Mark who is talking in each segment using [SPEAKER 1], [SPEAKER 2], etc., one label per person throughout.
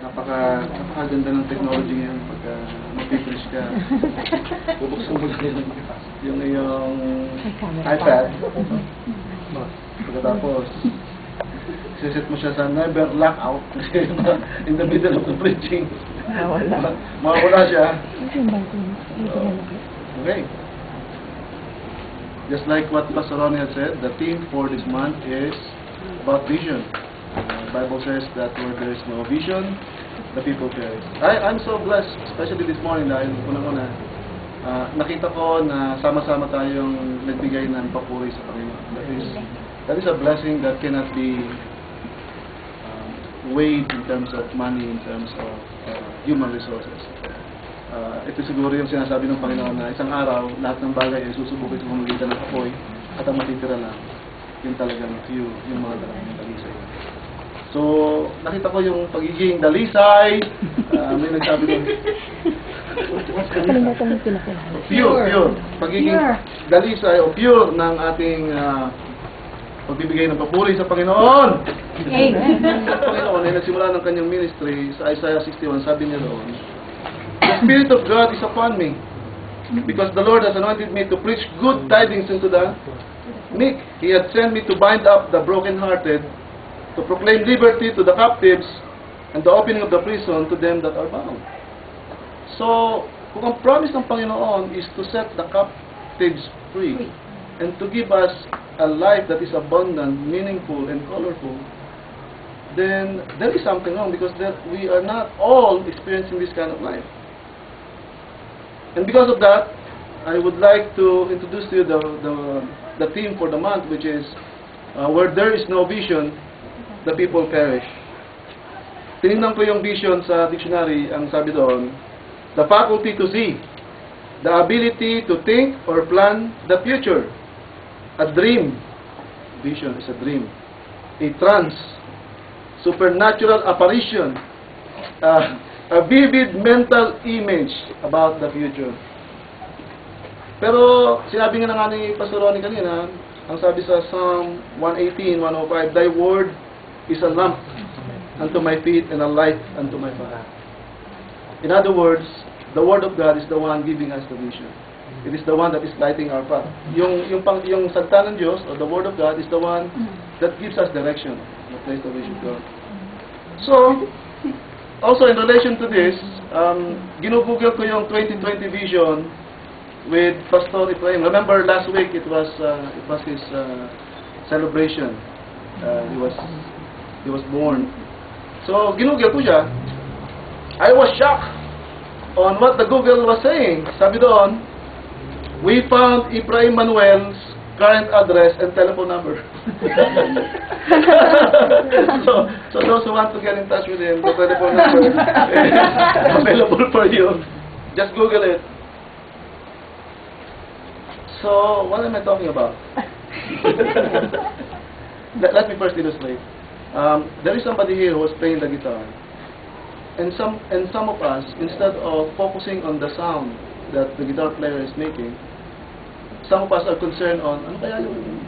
[SPEAKER 1] Napakaganda ng technology ngayon pagka mag-preach ka. Bubuksan mo lang yung iyong iPad. Pagkatapos, siset mo siya sa never lock out kasi in the middle of the preaching. Mawala siya. Okay. Just like what Pastor Ronnie had said, the theme for this month is about vision. The Bible says that where there is no vision, the people perish. I'm so blessed, especially this morning dahil unang-una, nakita ko na sama-sama tayong nagbigay ng papuri sa Panginoon. That is a blessing that cannot be weighed in terms of money, in terms of human resources. Ito siguro yung sinasabi ng Panginoon na isang araw, lahat ng bagay ay susubukin sa pamamagitan ng apoy at ang matitira lang, yung talagang few, yung mga talagang dalisay. So, nakita ko yung pagiging dalisay, may nagsabi doon. Pure. Pagiging dalisay o pure ng ating pagbibigay ng papuri sa Panginoon.
[SPEAKER 2] Amen.
[SPEAKER 1] Sa Panginoon ay nagsimula ng kanyang ministry sa Isaiah 61, sabi niya doon, "The Spirit of God is upon me, because the Lord has anointed me to preach good tidings unto the meek. He had sent me to bind up the brokenhearted, to proclaim liberty to the captives, and the opening of the prison to them that are bound." So, kung ang promise ng Panginoon is to set the captives free, and to give us a life that is abundant, meaningful, and colorful, then there is something wrong because we are not all experiencing this kind of life. And because of that, I would like to introduce to you the theme for the month, which is where there is no vision, the people perish. Tinignan ko yung vision sa dictionary, ang sabi doon, the faculty to see, the ability to think or plan the future, a dream, vision is a dream, a trance, supernatural apparition, a vivid mental image about the future. Pero sinabi nga na ni Pastor Ronnie kanina, ang sabi sa Psalm 118, 105, "Thy word is a lamp unto my feet and a light unto my path." In other words, the word of God is the one giving us the vision. It is the one that is lighting our path. Yung salita ng Diyos, or the word of God, is the one that gives us direction, the place that we should go. So, also in relation to this, ginugugol ko yung 2020 vision with Pastor Ephraim. Remember last week it was his celebration. He was born. So ginugol ko siya. I was shocked on what the Google was saying. Sabi doon, "We found Ephraim Manuel's current address and telephone number." so those who want to get in touch with him, the telephone number is available for you. Just Google it. So, what am I talking about? Let me first illustrate. There is somebody here who is playing the guitar. And some of us, instead of focusing on the sound that the guitar player is making, some of us are concerned on ano kaya yung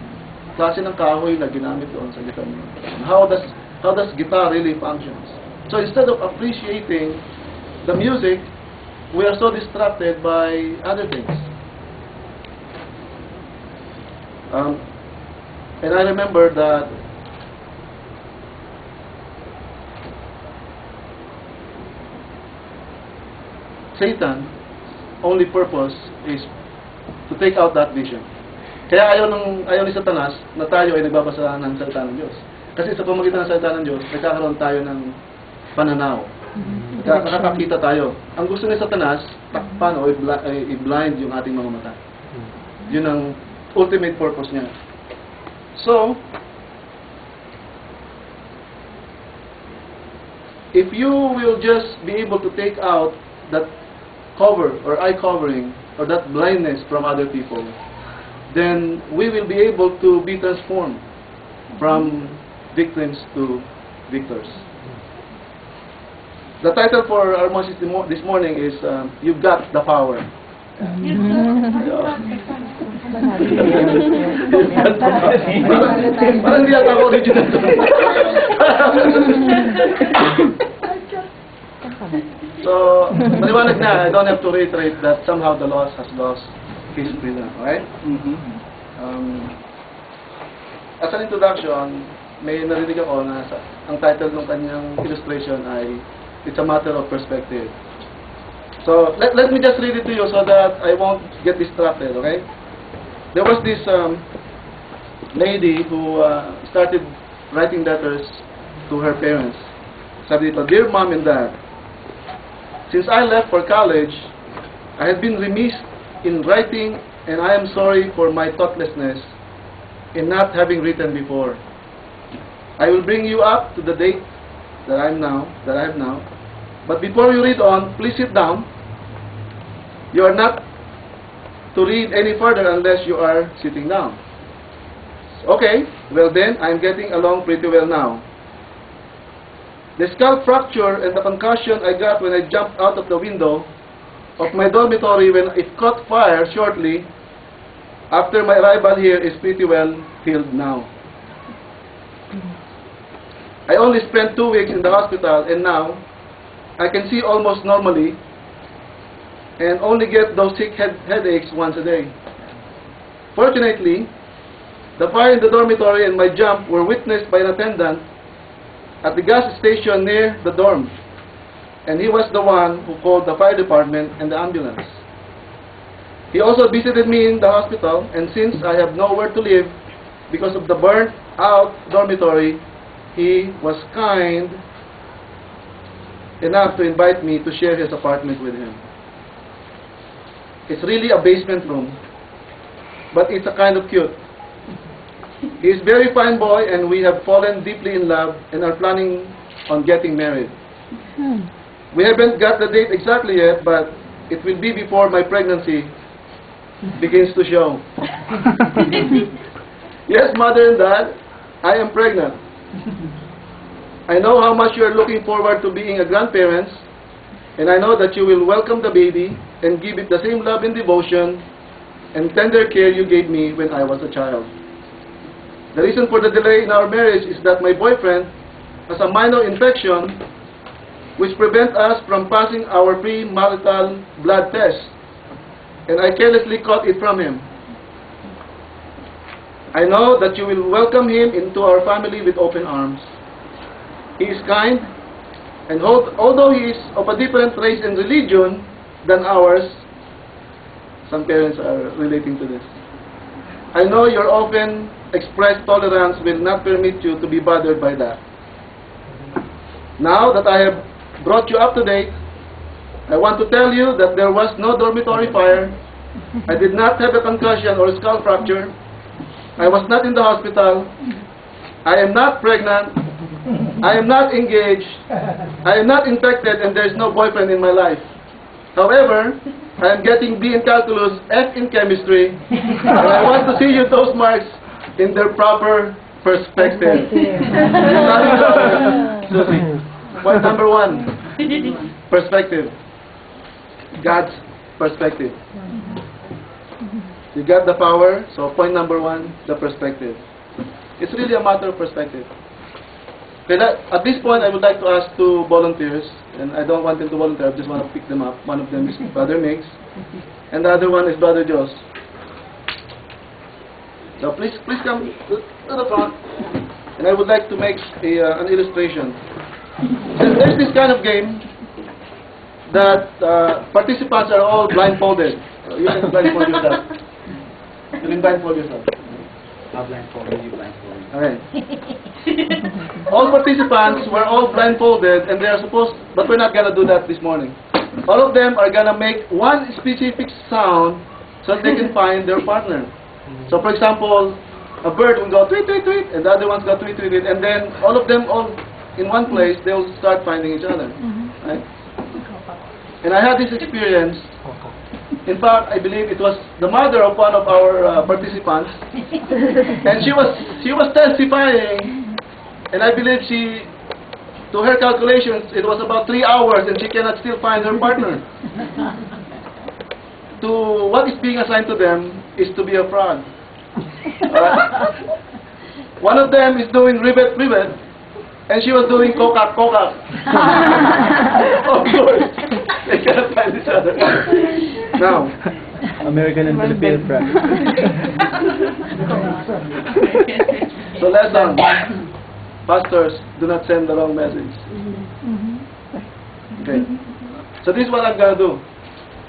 [SPEAKER 1] klase ng kahoy na ginamit doon sa guitar niya. How does guitar really functions? So instead of appreciating the music, we are so distracted by other things. And I remember that Satan's only purpose is to take out that vision. Kaya ayaw ni Satanas na tayo ay nagbabasa ng salita ng Diyos. Kasi sa pamamagitan ng salita ng Diyos, nagkakaroon tayo ng pananaw. Nakakakita tayo. Ang gusto ni Satanas, takpan o i-blind yung ating mga mata. Yun ang ultimate purpose niya. So, if you will just be able to take out that cover or eye covering or that blindness from other people, then we will be able to be transformed from victims to victors. The title for our message this morning is "You've Got the Power." Parang hindi ako original. So, maliwanag na, I don't have to reiterate that somehow the lost has lost his freedom. Alright? As an introduction, may narinig ako na ang title ng kanyang illustration ay It's a Matter of Perspective. So, let me just read it to you so that I won't get distracted, okay? There was this lady who started writing letters to her parents. Sabi dito, Dear Mom and Dad, since I left for college, I have been remiss in writing and I am sorry for my thoughtlessness in not having written before. I will bring you up to the date that I have now. But before you read on, please sit down. You are not to read any further unless you are sitting down. Okay, well then, I'm getting along pretty well now. The skull fracture and the concussion I got when I jumped out of the window of my dormitory when it caught fire shortly after my arrival here is pretty well healed now. I only spent 2 weeks in the hospital and now I can see almost normally and only get those sick headaches once a day. Fortunately, the fire in the dormitory and my jump were witnessed by an attendant at the gas station near the dorm, and he was the one who called the fire department and the ambulance. He also visited me in the hospital, and since I have nowhere to live because of the burnt out dormitory, he was kind enough to invite me to share his apartment with him. It's really a basement room, but it's a kind of cute. He is a very fine boy and we have fallen deeply in love and are planning on getting married. We haven't got the date exactly yet, but it will be before my pregnancy begins to show. Yes, Mother and Dad, I am pregnant. I know how much you are looking forward to being a grandparents, and I know that you will welcome the baby and give it the same love and devotion and tender care you gave me when I was a child. The reason for the delay in our marriage is that my boyfriend has a minor infection which prevents us from passing our premarital blood test, and I carelessly caught it from him. I know that you will welcome him into our family with open arms. He is kind, and although he is of a different race and religion than ours, some parents are relating to this, I know your often expressed tolerance will not permit you to be bothered by that. Now that I have brought you up to date, I want to tell you that there was no dormitory fire, I did not have a concussion or skull fracture, I was not in the hospital, I am not pregnant, I am not engaged, I am not infected, and there is no boyfriend in my life. However, I am getting B in calculus, F in chemistry, and I want to see you those marks in their proper perspective. Susie, point number 1, perspective. God's perspective. You got the power, so point number 1, the perspective. It's really a matter of perspective. Okay, at this point, I would like to ask 2 volunteers, and I don't want them to volunteer, I just want to pick them up. One of them is Brother Mix, and the other one is Brother Jos. So please come to the front, and I would like to make an illustration. There's this kind of game that participants are all blindfolded. You can blindfold yourself. You can blindfold yourself.
[SPEAKER 2] I'll blindfold you, blindfold me.
[SPEAKER 1] Okay. All participants were all blindfolded, and they are supposed, but we're not gonna do that this morning. All of them are gonna make one specific sound so they can find their partner. So, for example, a bird will go tweet, tweet, tweet, and the other one's go tweet, tweet, tweet, and then all of them all in one place, they will start finding each other. Right? And I had this experience. In fact, I believe it was the mother of one of our participants, and she was testifying, and I believe to her calculations, it was about 3 hours, and she cannot still find her partner. To what is being assigned to them is to be a frog. One of them is doing rivet, rivet, And she was doing coca. Of course. They cannot find each other. Now,
[SPEAKER 2] American and Filipino friends.
[SPEAKER 1] so lesson. Pastors, do not send the wrong message. Okay. So this is what I'm gonna do.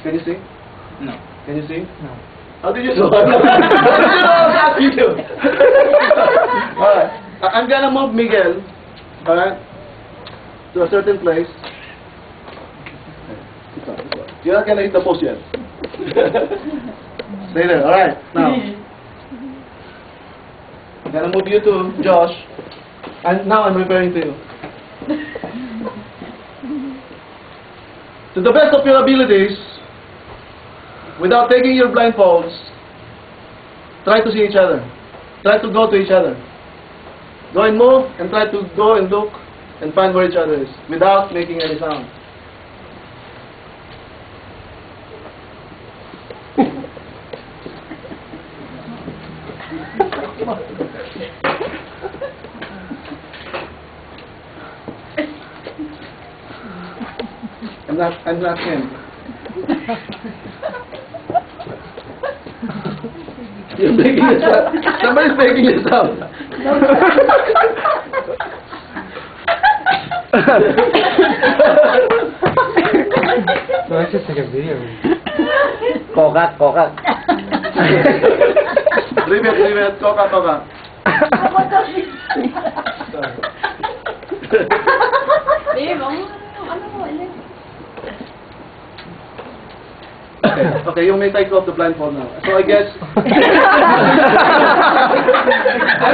[SPEAKER 1] Can you see?
[SPEAKER 2] No.
[SPEAKER 1] Can you see?
[SPEAKER 2] No.
[SPEAKER 1] How did you know? How did you know that video? Alright. I'm gonna move Miguel, alright, to a certain place. You're not gonna hit the post yet. Stay there, alright. Now, I'm gonna move you to Josh. And now I'm referring to you. To the best of your abilities, without taking your blindfolds, try to see each other. Try to go to each other. Go and move and try to go and look and find where each other is without making any sound. I'm not him. You're making it sound. Somebody's making it sound.
[SPEAKER 2] No, it's just like a video. Coca.
[SPEAKER 1] Rivet, coca. Okay, you may take off the blindfold now. So I guess...
[SPEAKER 3] I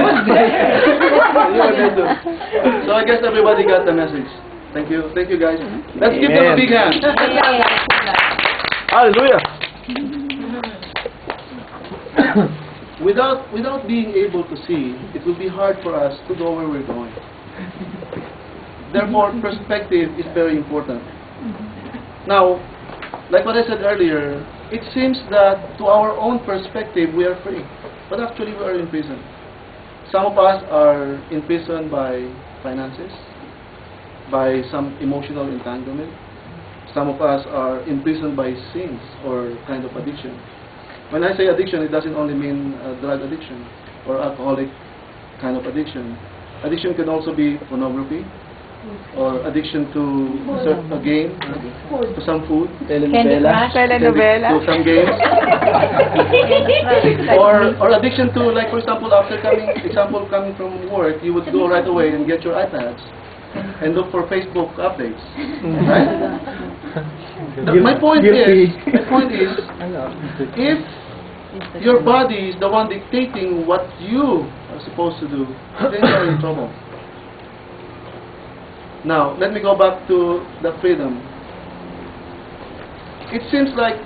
[SPEAKER 3] was there.
[SPEAKER 1] You were there too. So I guess everybody got the message. Thank you guys. Let's give them a big hand. Hallelujah. Without being able to see, it will be hard for us to go where we're going. Therefore, perspective is very important. Now, like what I said earlier, it seems that to our own perspective we are free, but actually we are in prison. Some of us are in prison by finances, by some emotional entanglement. Some of us are imprisoned by sins or kind of addiction. When I say addiction, it doesn't only mean drug addiction or alcoholic kind of addiction. Addiction can also be pornography, or addiction to a game, to some food,
[SPEAKER 3] Telenovela.
[SPEAKER 1] to some games, or addiction to, like for example, coming from work, you would go right away and get your iPads and look for Facebook updates, right? My point is, if your body is the one dictating what you are supposed to do, then you are in trouble. Now, let me go back to the freedom. It seems like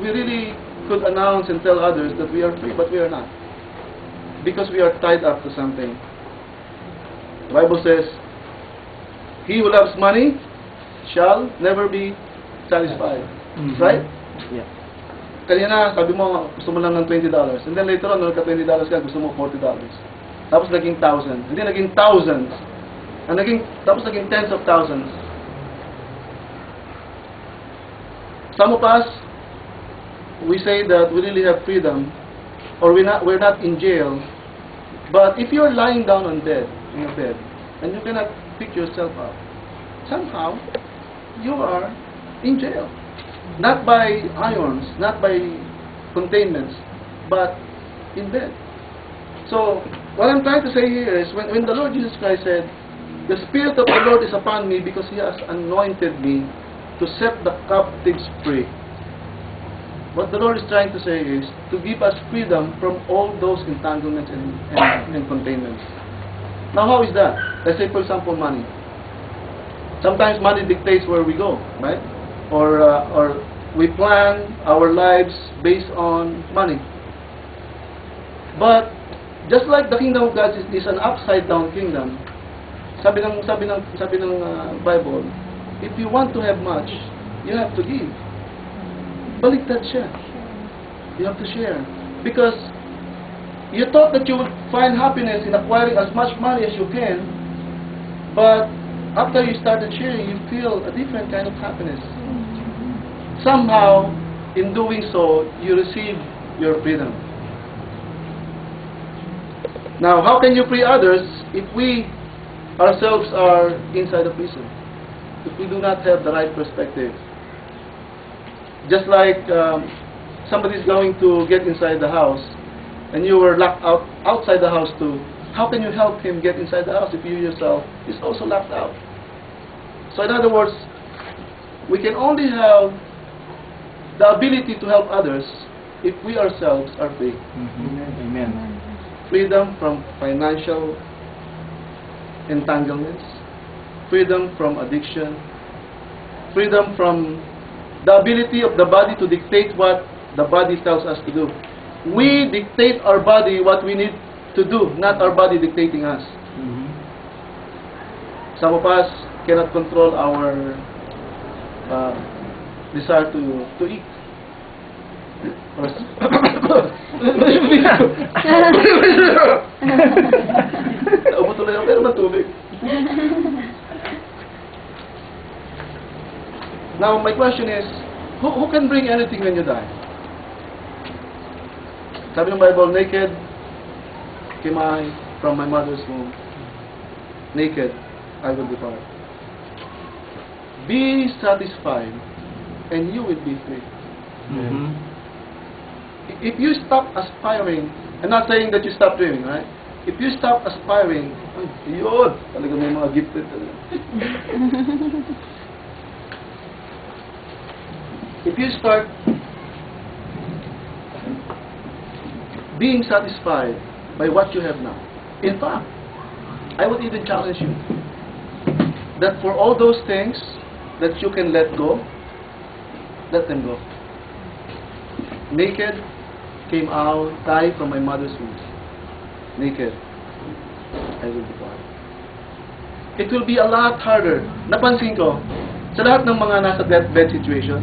[SPEAKER 1] we really could announce and tell others that we are free, but we are not. Because we are tied up to something. The Bible says, he who loves money shall never be satisfied. Right?
[SPEAKER 2] Yeah.
[SPEAKER 1] Kanina, sabi mo, gusto mo lang ng $20. And then later on, nung nagka-$20 ka, gusto mo $40. Tapos naging 1,000. Hindi, naging thousands. And tapos naging tens of thousands. Some of us, we say that we really have freedom, or we're not in jail. But if you're lying down in your bed, and you cannot pick yourself up, somehow you are in jail. Not by irons, not by containments, but in bed. So what I'm trying to say here is, when the Lord Jesus Christ said, the Spirit of the Lord is upon me because He has anointed me to set the captives free. What the Lord is trying to say is to give us freedom from all those entanglements and containments. Now, how is that? Let's say, for example, money. Sometimes money dictates where we go, right? Or we plan our lives based on money. But just like the kingdom of God is an upside-down kingdom, sabi ng Bible, if you want to have much, you have to give. Baliktad siya. You have to share. Because you thought that you would find happiness in acquiring as much money as you can, But after you started sharing, you feel a different kind of happiness. Somehow, in doing so, you receive your freedom. Now, how can you free others if we ourselves are inside the prison? If we do not have the right perspective? Just like somebody is going to get inside the house, and you were locked outside the house too. How can you help him get inside the house if you yourself is also locked out? So in other words, we can only have the ability to help others if we ourselves are free.
[SPEAKER 2] Amen.
[SPEAKER 1] Freedom from financial entanglements, freedom from addiction, freedom from the ability of the body to dictate what the body tells us to do. We dictate our body what we need to do, not our body dictating us. Some of us cannot control our desire to eat. Naubo tuloy ako, pero matubig. Now, my question is, who can bring anything when you die? Sabi ng Bible, naked came I from my mother's womb. Naked I will depart. Be satisfied, and you will be free. If you stop aspiring, I'm not saying that you stop dreaming, right? If you stop aspiring, yun, talaga may mga gifted talaga. If you start being satisfied by what you have now, in fact, I would even challenge you that for all those things that you can let go, let them go. Naked came out, I from my mother's womb. Naked, I will depart. It will be a lot harder. Napansin ko, sa lahat ng mga nasa deathbed situation,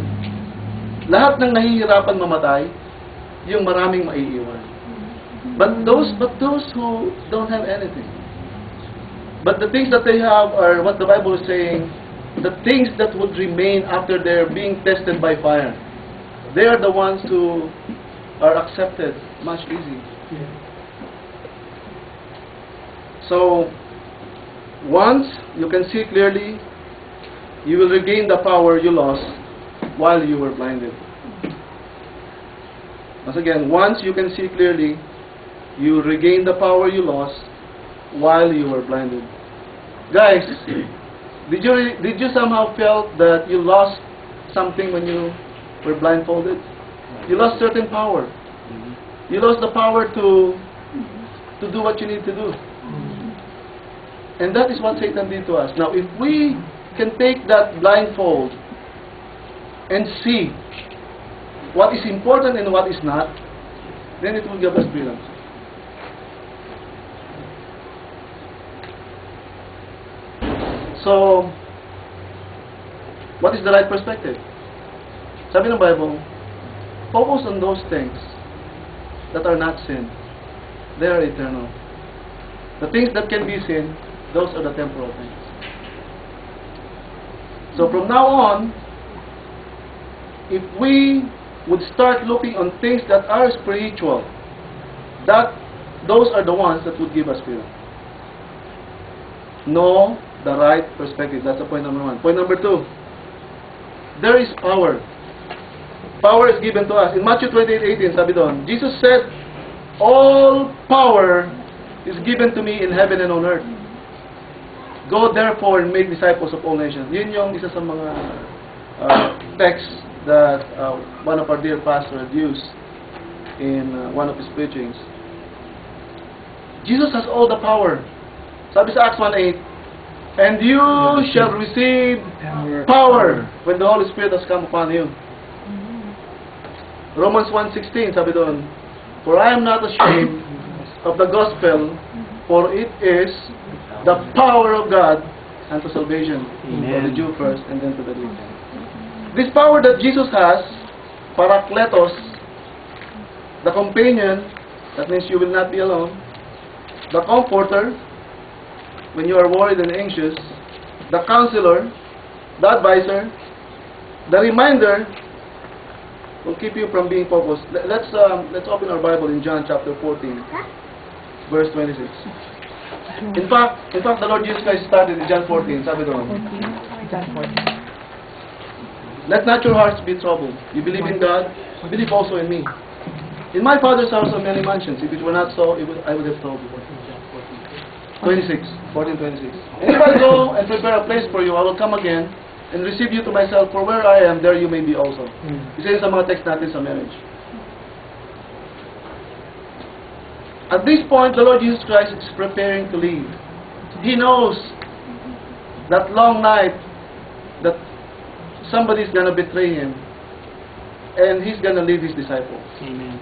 [SPEAKER 1] lahat ng nahihirapan mamatay, yung maraming maiiwan. But those who don't have anything, but the things that they have are what the Bible is saying, the things that would remain after they're being tested by fire. They are the ones who are accepted much easier. So, once you can see clearly, you will regain the power you lost while you were blinded. Once again, once you can see clearly, you regain the power you lost while you were blinded. Guys, did you somehow felt that you lost something when you were blindfolded? You lost certain power. You lost the power to do what you need to do. And that is what Satan did to us. Now, if we can take that blindfold and see what is important and what is not, then it will give us freedom. So, what is the right perspective? Sabi ng Bible, focus on those things that are not sin. They are eternal. The things that can be sin, those are the temporal things. So from now on, if we would start looking on things that are spiritual, those are the ones that would give us freedom. Know the right perspective. That's the point number one. Point number two, there is power. Power is given to us. In Matthew 28:18, sabi doon, Jesus said, all power is given to me in heaven and on earth. Go therefore and make disciples of all nations. Yun yung isa sa mga texts that one of our dear pastors used in one of his preachings. Jesus has all the power. Sabi sa Acts 1:8, and you shall receive power when the Holy Spirit has come upon you. Romans 1:16, sabi doon, for I am not ashamed of the gospel, for it is the power of God unto salvation, for the Jew first and then to the Greek. This power that Jesus has, Parakletos, the companion, that means you will not be alone, the comforter, when you are worried and anxious, the counselor, the advisor, the reminder will keep you from being focused. Let's open our Bible in John chapter 14, verse 26. In fact, the Lord Jesus Christ started in John 14. Sabi doon, let not your hearts be troubled. You believe in God, believe also in me. In my Father's house are many mansions. If it were not so, I would have told you. 14:26. And if I go and prepare a place for you, I will come again and receive you to myself, for where I am, there you may be also. Isa yun sa mga text natin sa marriage. At this point, the Lord Jesus Christ is preparing to leave. He knows that long night that somebody is going to betray him, and he's going to leave his disciples.
[SPEAKER 2] Amen.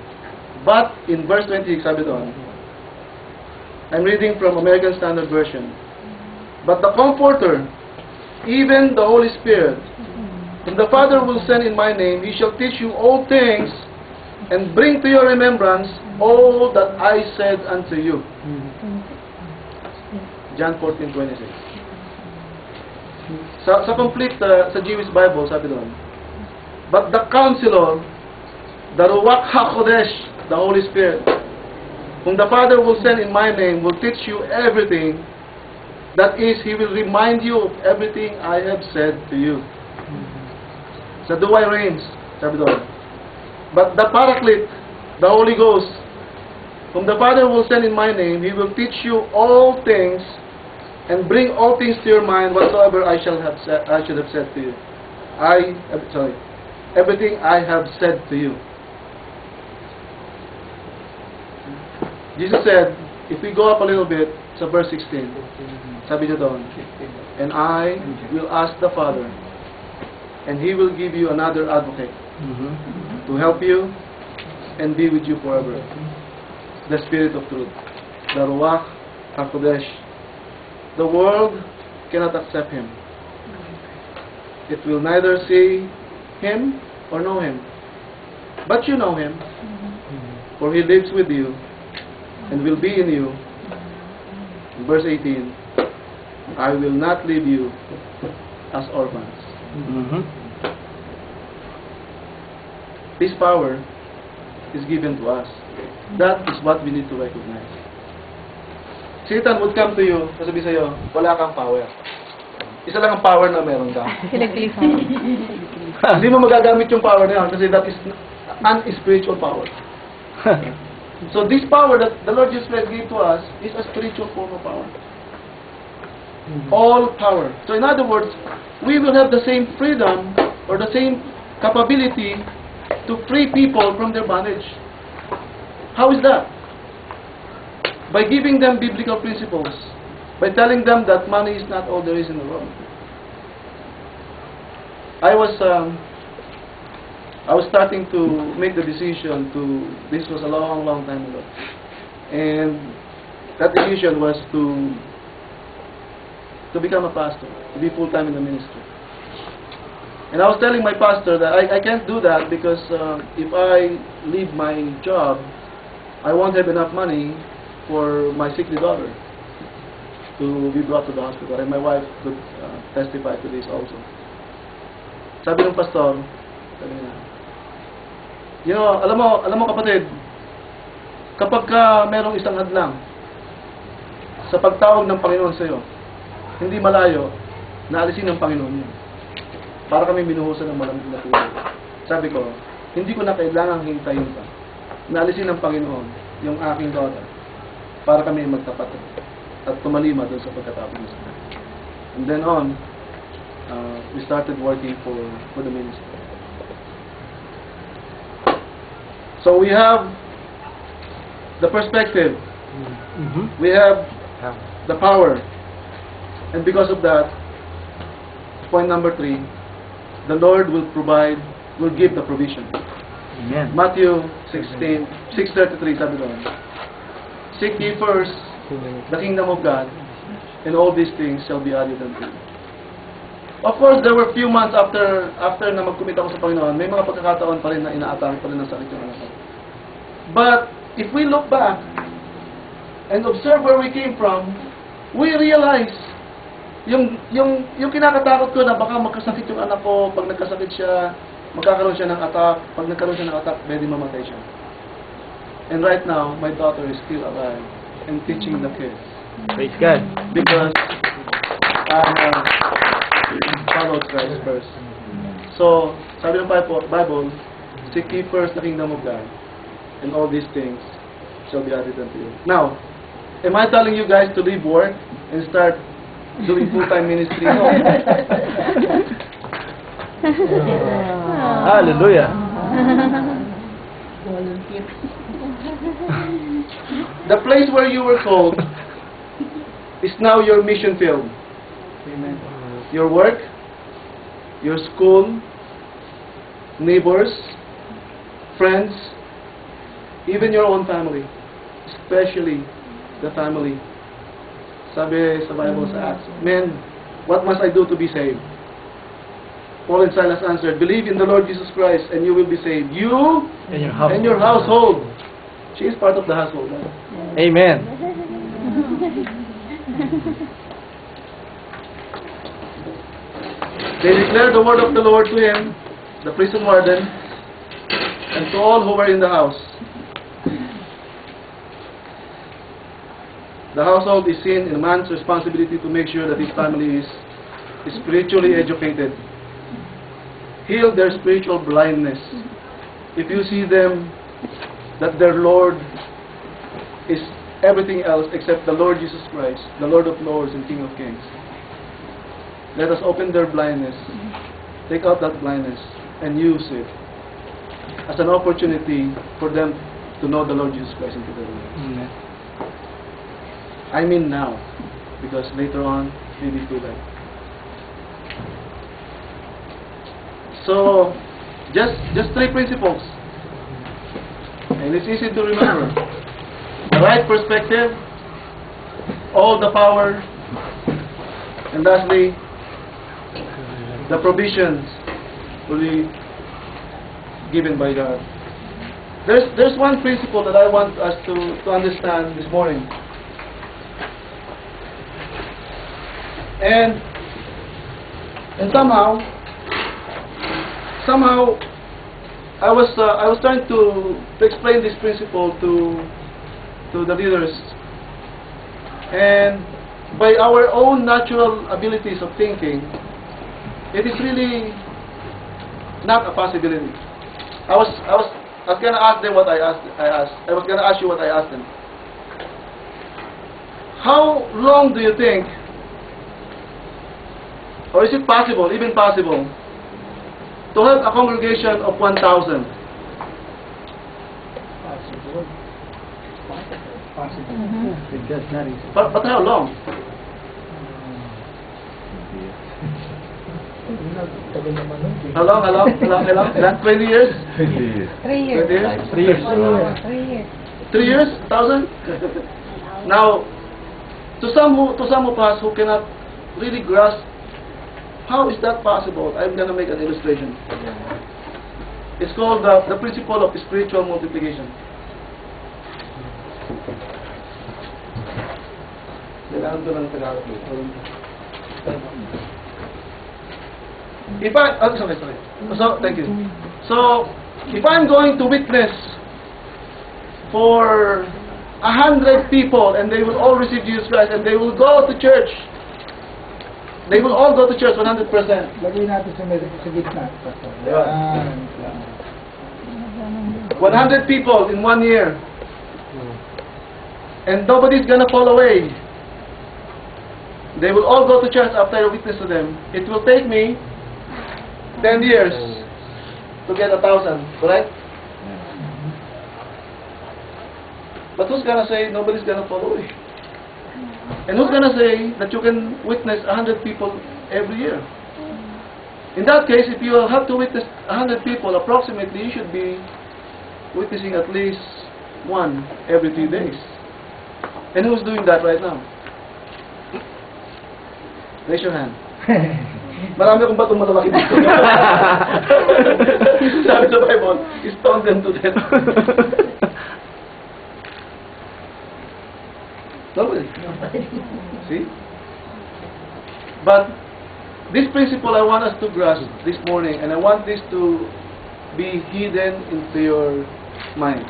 [SPEAKER 1] But in verse 26, sabi doon, I'm reading from American Standard Version. But the Comforter, even the Holy Spirit, whom the Father will send in my name, he shall teach you all things and bring to your remembrance all that I said unto you. John 14:26. Sa complete, sa Jewish Bible, sabi doon, but the Counselor, the Ruach HaKodesh, the Holy Spirit, whom the Father will send in my name, will teach you everything. That is, He will remind you of everything I have said to you. Sa duway reigns, sabi doon. But the Paraclete, the Holy Ghost, whom the Father will send in my name, He will teach you all things and bring all things to your mind whatsoever I should have said to you. Everything I have said to you. Jesus said, if we go up a little bit, sa verse 16, sabi niya doon, and I will ask the Father, and He will give you another advocate to help you and be with you forever. The Spirit of Truth, the Ruach HaKodesh. The world cannot accept Him. It will neither see Him or know Him. But you know Him, for He lives with you and will be in you. In verse 18, I will not leave you as orphans. This power is given to us. That is what we need to recognize. Satan would come to you, sasabi sa'yo, wala kang power. Isa lang ang power na meron ka. Hindi mo magagamit yung power na yun kasi that is unspiritual power. So this power that the Lord Jesus Christ gave to us is a spiritual form of power. All power. So in other words, we will have the same freedom or the same capability to free people from their bondage. How is that? By giving them biblical principles. By telling them that money is not all there is in the world. I was starting to make the decision this was a long time ago. And that decision was to become a pastor, to be full-time in the ministry. And I was telling my pastor that I can't do that because if I leave my job, I won't have enough money for my sickly daughter to be brought to the hospital. And my wife could testify to this also. Sabi ng pastor, sabi niya, alam mo kapatid, kapag ka merong isang hadlang sa pagtawag ng Panginoon sa iyo, hindi malayo, naalisin ng Panginoon yun. Para kami binuhusan ng malamig na tubig. Sabi ko, hindi ko na kailangang hintayin pa. Naalisin ng Panginoon yung aking daughter para kami magtapat at tumalima doon sa pagkatapos niya. And then on, we started working for the ministry. So we have the perspective. We have the power. And because of that, point number 3, the Lord will provide, will give the provision.
[SPEAKER 2] Amen.
[SPEAKER 1] Matthew 6:33, sabi doon, seek ye first the kingdom of God, and all these things shall be added unto you. Of course, there were few months after na mag-commit ako sa Panginoon, may mga pagkakataon pa rin na inaatake pa rin ng sakit yung anak ko. But, if we look back and observe where we came from, we realize, yung kinakatakot ko na baka magkasakit yung anak ko, pag nagkasakit siya, magkakaroon siya ng attack, pag nagkaroon siya ng attack, pwede mamatay siya. And right now, my daughter is still alive and teaching the kids.
[SPEAKER 2] Praise God.
[SPEAKER 1] Because I have followed Christ first. So, sabi ng Bible, seek ye first the kingdom of God, and all these things shall be added unto you. Now, am I telling you guys to leave work and start doing full-time ministry? No.
[SPEAKER 2] Hallelujah.
[SPEAKER 1] The place where you were called is now your mission field.
[SPEAKER 2] Amen.
[SPEAKER 1] Your work, your school, neighbors, friends, even your own family, especially the family. Sabi sa Bible sa Acts, men, what must I do to be saved? Paul and Silas answered, believe in the Lord Jesus Christ and you will be saved. You
[SPEAKER 2] And your household.
[SPEAKER 1] and your household. She is part of the household.
[SPEAKER 2] Amen.
[SPEAKER 1] They declared the word of the Lord to him, the prison warden, and to all who were in the house. The household is seen in a man's responsibility to make sure that his family is spiritually educated. Heal their spiritual blindness. If you see them, that their Lord is everything else except the Lord Jesus Christ, the Lord of Lords and King of Kings. Let us open their blindness, take out that blindness, and use it as an opportunity for them to know the Lord Jesus Christ into their lives.
[SPEAKER 2] Amen.
[SPEAKER 1] I mean now, because later on, maybe too late. So, just 3 principles. And it's easy to remember. The right perspective, all the power, and lastly, the provisions will be given by God. There's one principle that I want us to understand this morning. And somehow I was trying to explain this principle to the leaders, and by our own natural abilities of thinking, it is really not a possibility. I was gonna ask them what I was gonna ask you what I asked them. How long do you think, or is it possible, even possible, to have a congregation of 1,000?
[SPEAKER 2] Because not easy.
[SPEAKER 1] But how long? How long? Like 20 years?
[SPEAKER 3] 3 years.
[SPEAKER 1] 20 years?
[SPEAKER 2] 3 years.
[SPEAKER 3] 3 years.
[SPEAKER 1] 3 years? 1,000? Now, to some of us who cannot really grasp how is that possible, I'm going to make an illustration. It's called the principle of spiritual multiplication. Sorry. So, thank you. So, if I'm going to witness for 100 people and they will all receive Jesus Christ and they will go to church, they will all go to church 100%.
[SPEAKER 4] Lagay natin sa gitna.
[SPEAKER 1] 100 people in 1 year. And nobody's gonna fall away. They will all go to church after I witness to them. It will take me 10 years to get 1,000, correct? But who's gonna say nobody's gonna fall away? And who's gonna say that you can witness 100 people every year? In that case, if you have to witness 100 people, approximately you should be witnessing at least one every 3 days. And who's doing that right now? Raise your hand. Marami akong batong malalaki dito. Sabi sa Bible, stone them to death. Nobody. See? But this principle I want us to grasp this morning, and I want this to be hidden into your minds.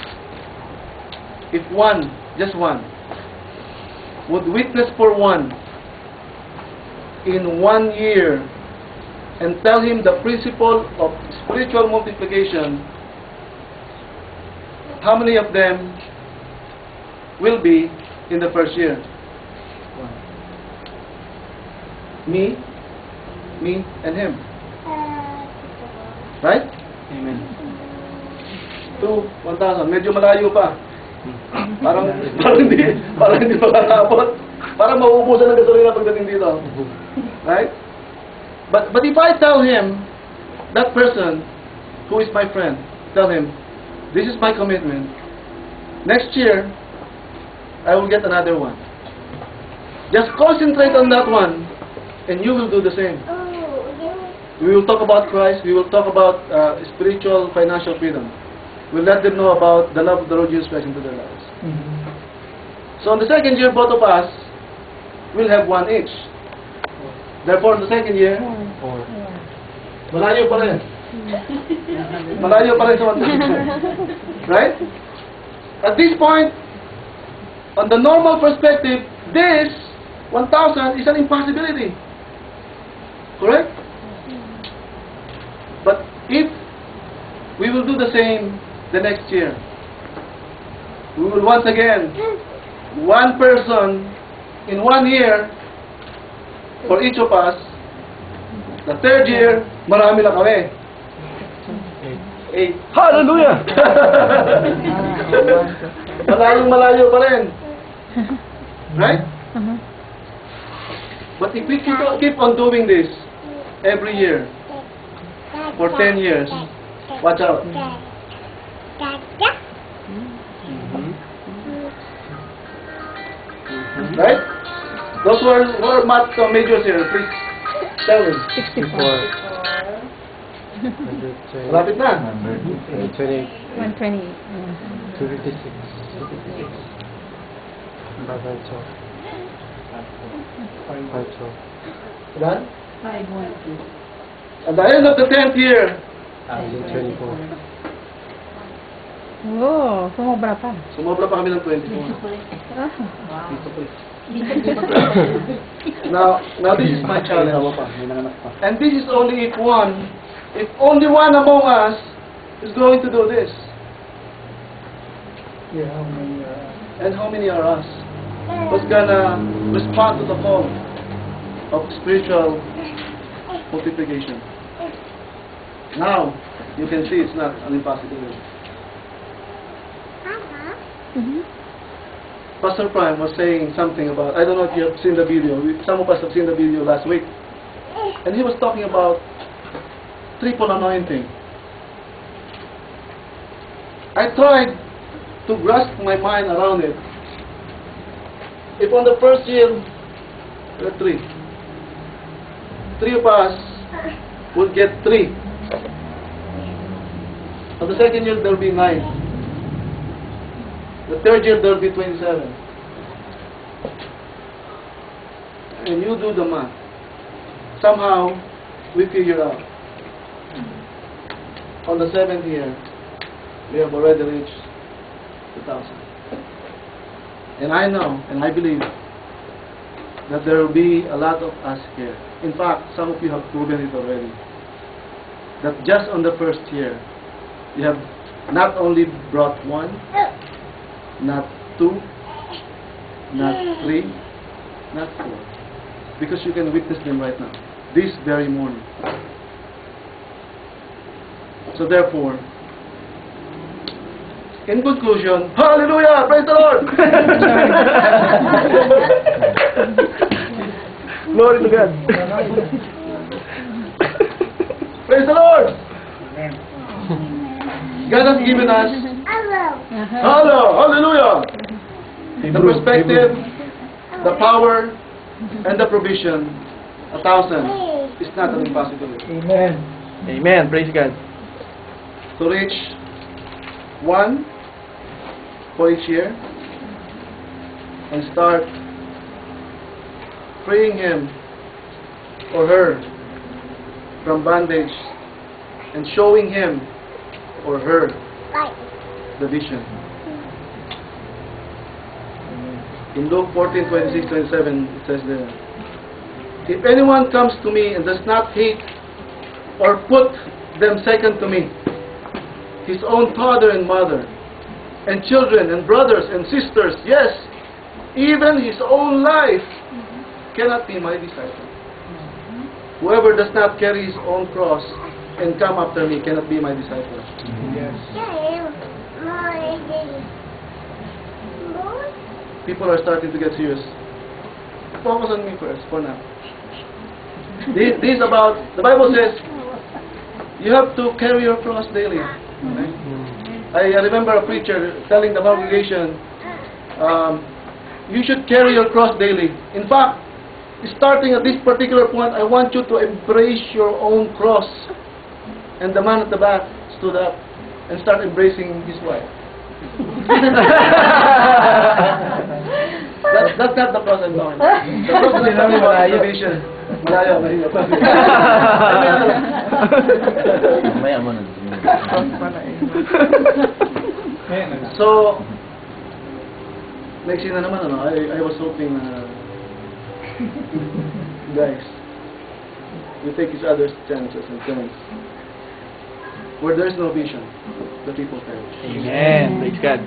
[SPEAKER 1] If one, just one, would witness for one in 1 year and tell him the principle of spiritual multiplication, how many of them will be in the first year? Me, and him. Right?
[SPEAKER 2] Amen.
[SPEAKER 1] 1,000. Medyo malayo pa. Parang hindi makakapot. Parang mauubusan ng gasolina pagdating dito. Right? But if I tell him, that person who is my friend, tell him, this is my commitment. Next year, I will get another one. Just concentrate on that one, and you will do the same. We will talk about Christ. We will talk about spiritual, financial freedom. We'll let them know about the love of the Lord Jesus Christ into their lives. So in the second year, both of us will have one each. Therefore, in the second year, malayo pa rin. Malayo pa rin sa 1,000. Right? At this point, on the normal perspective, this 1,000 is an impossibility. Correct? But if we will do the same the next year, we will once again, one person in 1 year for each of us. The third year, marami lang kami. 8.
[SPEAKER 2] Hallelujah!
[SPEAKER 1] Malayo pa rin. Right? But if we keep on doing this every year for 10 years, watch out. Right? Those who are math majors here, please tell them.
[SPEAKER 2] 64.
[SPEAKER 1] Malapit na.
[SPEAKER 2] 128.
[SPEAKER 3] 120.
[SPEAKER 2] 256.
[SPEAKER 1] Done?
[SPEAKER 3] 512.
[SPEAKER 1] At the end of the 10th year,
[SPEAKER 2] 24.
[SPEAKER 3] Oh, sumobra pa.
[SPEAKER 1] sumobra pa kami ng 24.
[SPEAKER 3] Ah.
[SPEAKER 1] Now this is my challenge. And this is only if only one among us is going to do this.
[SPEAKER 4] Yeah, how many,
[SPEAKER 1] And how many are us? Who's gonna respond to the call of spiritual multiplication? Now, you can see it's not an impossibility. Pastor Prime was saying something about, I don't know if you have seen the video, some of us have seen the video last week, and he was talking about triple anointing. I tried to grasp my mind around it. If on the first year, there are 3. 3 of us would get 3. On the second year, there will be 9. The third year, there will be 27. And you do the math. Somehow, we figure out. On the 7th year, we have already reached 1,000. And I know, and I believe, that there will be a lot of us here. In fact, some of you have proven it already. That just on the first year, you have not only brought 1, not 2, not 3, not 4. Because you can witness them right now, this very morning. So therefore, in conclusion, hallelujah! Praise the Lord! Glory to God! Praise the Lord! God has given us hallelujah! The perspective, the power, and the provision. 1,000 is not an impossibility.
[SPEAKER 4] Amen.
[SPEAKER 2] Amen. Praise God.
[SPEAKER 1] To reach 1 for each year, and start freeing him or her from bondage and showing him or her the vision. In Luke 14:26-27, it says there, if anyone comes to me and does not hate or put them second to me, his own father and mother, and children and brothers and sisters, yes, even his own life, cannot be my disciple. Whoever does not carry his own cross and come after me cannot be my disciple.
[SPEAKER 4] Yes.
[SPEAKER 1] People are starting to get serious. Focus on me first, for now. This about, the Bible says, you have to carry your cross daily. Okay? I remember a preacher telling the congregation, you should carry your cross daily. In fact, starting at this particular point, I want you to embrace your own cross. And the man at the back stood up and started embracing his wife. That's not the cross I'm talking about. The cross I'm talking about is the vision. Malaya, mahirap.
[SPEAKER 5] Mamaya mo na.
[SPEAKER 1] So, next na naman, ano, I was hoping guys, we take each other's chances and turns. Where there is no vision, the people perish.
[SPEAKER 2] Amen. Praise God.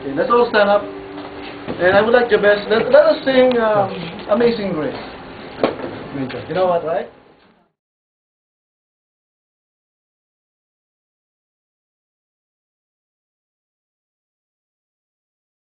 [SPEAKER 1] Okay, let's all stand up. And I would like Jabez, let us sing Amazing Grace. You know what, right?